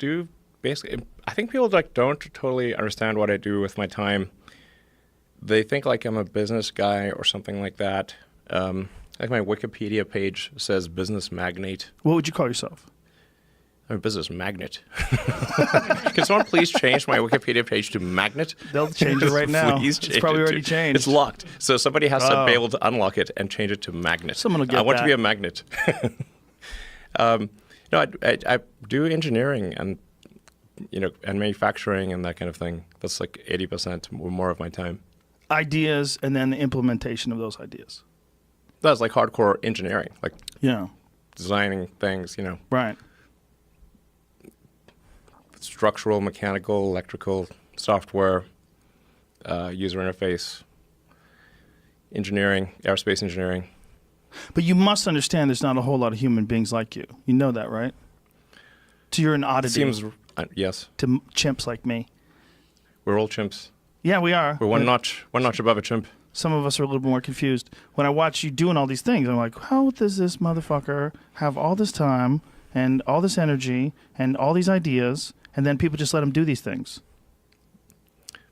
do basically. I think people like don't totally understand what I do with my time. They think like I'm a business guy or something like that. Like my Wikipedia page says business magnate. What would you call yourself? I'm a business magnet. Can someone please change my Wikipedia page to magnet? They'll change it right now. Please change it's probably it already changed. It's locked. So somebody has to be able to unlock it and change it to magnet. Someone will get I want that. to be a magnet. No, I do engineering and and manufacturing and that kind of thing. That's like 80% or more of my time. Ideas and then the implementation of those ideas. That's like hardcore engineering, like Yeah. designing things, Right. structural, mechanical, electrical, software, user interface, engineering, aerospace engineering. But you must understand there's not a whole lot of human beings like you. You know that, right? So you're an oddity Seems, yes. to chimps like me. We're all chimps. Yeah, we are. We're one notch above a chimp. Some of us are a little bit more confused. When I watch you doing all these things, I'm like, how does this motherfucker have all this time and all this energy and all these ideas, and then people just let him do these things?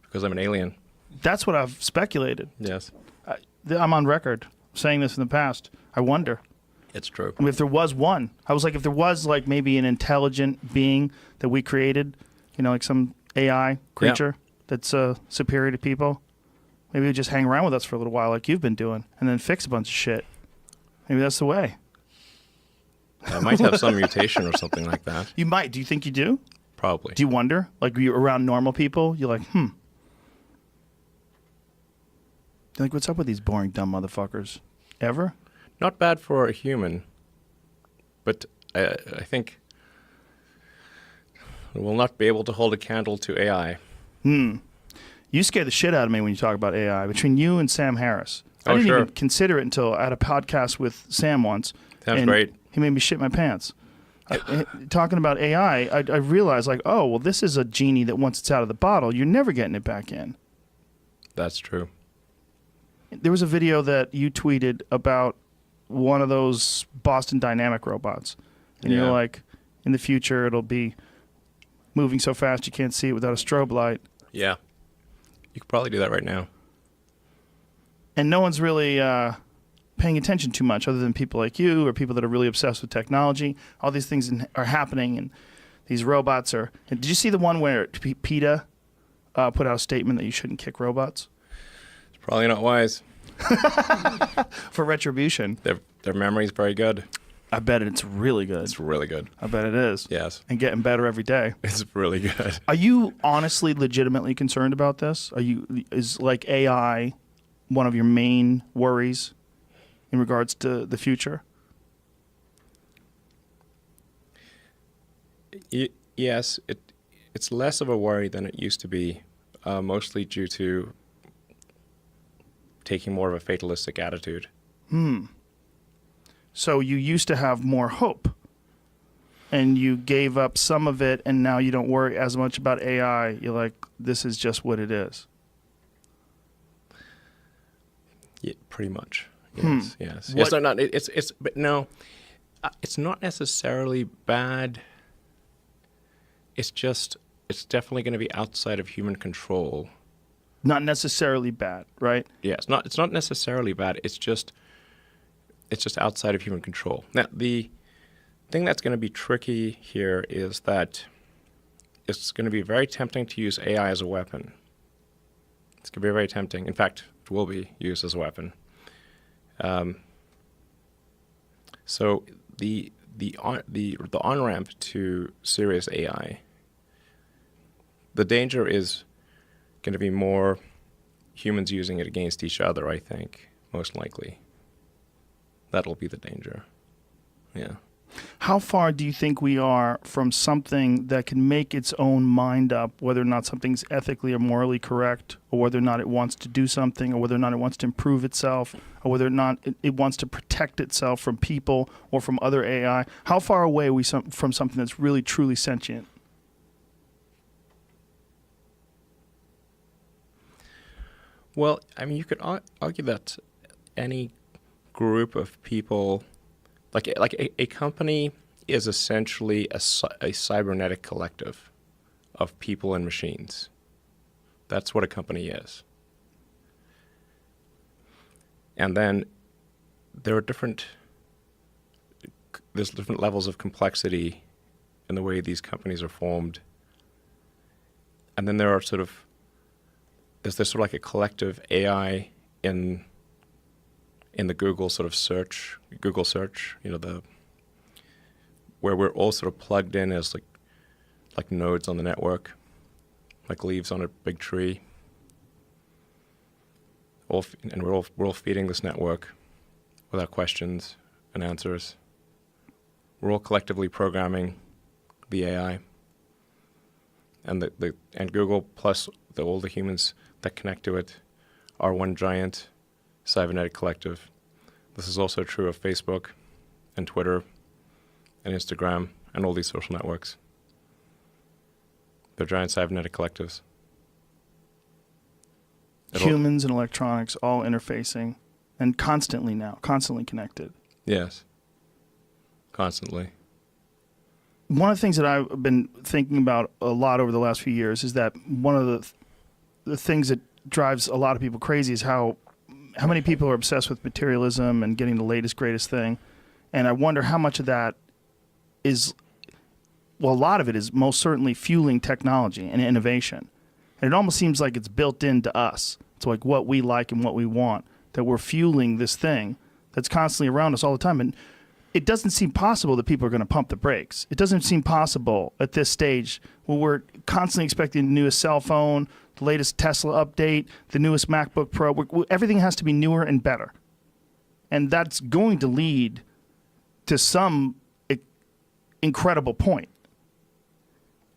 Because I'm an alien. That's what I've speculated. Yes. I'm on record saying this in the past. I wonder. It's true. I mean, if there was one. I was like, if there was like maybe an intelligent being that we created, like some AI creature that's superior to people, maybe he'd just hang around with us for a little while like you've been doing and then fix a bunch of shit. Maybe that's the way. I might have some mutation or something like that. You might. Do you think you do? Probably. Do you wonder? Like, you're around normal people, you're like, You're like, what's up with these boring, dumb motherfuckers? Ever? Not bad for a human, but I think we'll not be able to hold a candle to AI. You scare the shit out of me when you talk about AI. Between you and Sam Harris. I Oh, didn't sure. even consider it until I had a podcast with Sam once. Sounds and great. He made me shit my pants. Talking about AI, I realized, like, oh, well, this is a genie that once it's out of the bottle, you're never getting it back in. That's true. There was a video that you tweeted about one of those Boston Dynamic robots. And you're like, in the future, it'll be moving so fast you can't see it without a strobe light. Yeah. You could probably do that right now. And no one's really paying attention too much other than people like you or people that are really obsessed with technology. All these things are happening, and these robots are... And did you see the one where PETA put out a statement that you shouldn't kick robots? It's probably not wise. For retribution. Their memory's very good. I bet it's really good. It's really good. I bet it is. Yes. And getting better every day. It's really good. Are you honestly, legitimately concerned about this? Is like AI one of your main worries in regards to the future? Yes, it's less of a worry than it used to be, mostly due to taking more of a fatalistic attitude. So you used to have more hope, and you gave up some of it, and now you don't worry as much about AI. You're like, this is just what it is. Yeah, pretty much. Yes, yes. What- But no, it's not necessarily bad. It's definitely going to be outside of human control. Not necessarily bad, right? Yeah, it's not necessarily bad. It's just outside of human control. Now, the thing that's going to be tricky here is that it's going to be very tempting to use AI as a weapon. It's going to be very tempting. In fact, it will be used as a weapon. So the on-ramp to serious AI, the danger is going to be more humans using it against each other, I think, most likely. That'll be the danger. Yeah. How far do you think we are from something that can make its own mind up, whether or not something's ethically or morally correct, or whether or not it wants to do something, or whether or not it wants to improve itself, or whether or not it wants to protect itself from people or from other AI? How far away are we from something that's really, truly sentient? Well, I mean, you could argue that any group of people, like a company is essentially a cybernetic collective of people and machines. That's what a company is. And then there's different levels of complexity in the way these companies are formed. And then there's this sort of like a collective AI in the Google search, where we're all sort of plugged in as like nodes on the network, like leaves on a big tree. And we're all feeding this network without questions and answers. We're all collectively programming the AI, and and Google plus all the humans that connect to it are one giant cybernetic collective. This is also true of Facebook and Twitter and Instagram and all these social networks. They're giant cybernetic collectives. Humans and electronics all interfacing, and constantly connected. Yes. Constantly. One of the things that I've been thinking about a lot over the last few years is that one of the things that drives a lot of people crazy is how many people are obsessed with materialism and getting the latest, greatest thing. And I wonder how much of that is, well, a lot of it is most certainly fueling technology and innovation. And it almost seems like it's built into us. It's like what we like and what we want, that we're fueling this thing that's constantly around us all the time. And it doesn't seem possible that people are going to pump the brakes. It doesn't seem possible at this stage when we're constantly expecting the newest cell phone, the latest Tesla update, the newest MacBook Pro. Everything has to be newer and better. And that's going to lead to some incredible point.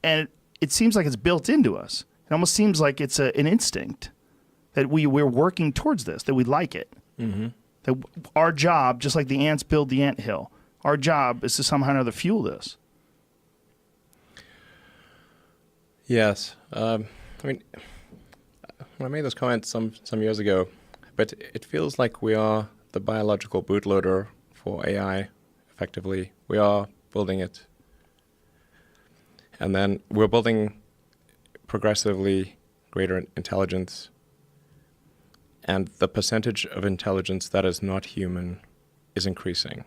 And it seems like it's built into us. It almost seems like it's an instinct that we're working towards this, that we like it. Mm-hmm. That our job, just like the ants build the anthill, our job is to somehow or another fuel this. Yes. I mean, when I made this comment some years ago, but it feels like we are the biological bootloader for AI, effectively. We are building it. And then we're building progressively greater intelligence. And the percentage of intelligence that is not human is increasing.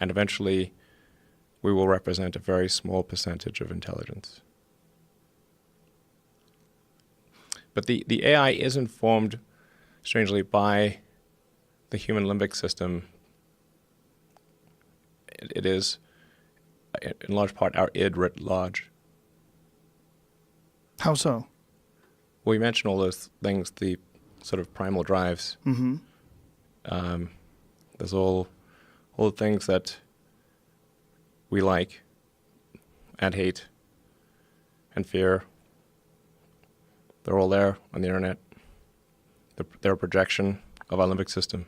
And eventually, we will represent a very small percentage of intelligence. But the AI is informed, strangely, by the human limbic system. It is, in large part, our id writ large. How so? Well, you mentioned all those things, the sort of primal drives. Mm-hmm. There's all the things that we like and hate and fear. They're all there on the internet. They're a projection of our limbic system.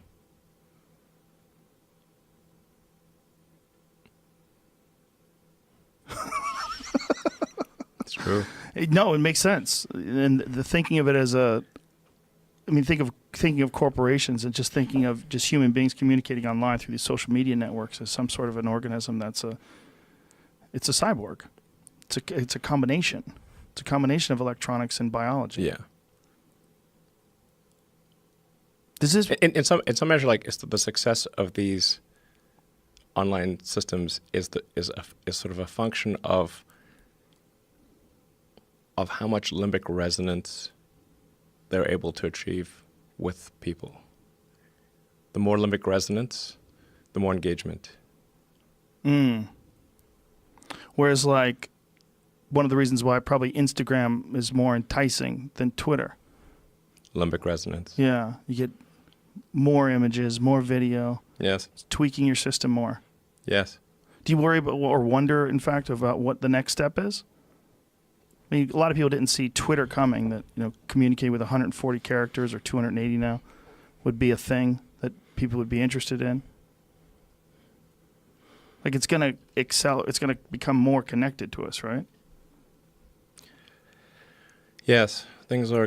It's true. No, it makes sense. And the thinking of it as thinking of corporations and just thinking of just human beings communicating online through these social media networks as some sort of an organism it's a cyborg. It's a combination. It's a combination of electronics and biology. Yeah. Does this In some measure, like the success of these online systems is sort of a function of how much limbic resonance they're able to achieve with people. The more limbic resonance, the more engagement. Whereas, like, one of the reasons why probably Instagram is more enticing than Twitter. Limbic resonance. Yeah, you get more images, more video. Yes. It's tweaking your system more. Yes. Do you worry about or wonder, in fact, about what the next step is? I mean, a lot of people didn't see Twitter coming, that, communicate with 140 characters or 280 now would be a thing that people would be interested in. Like, it's going to excel. It's going to become more connected to us, right? Yes. Things are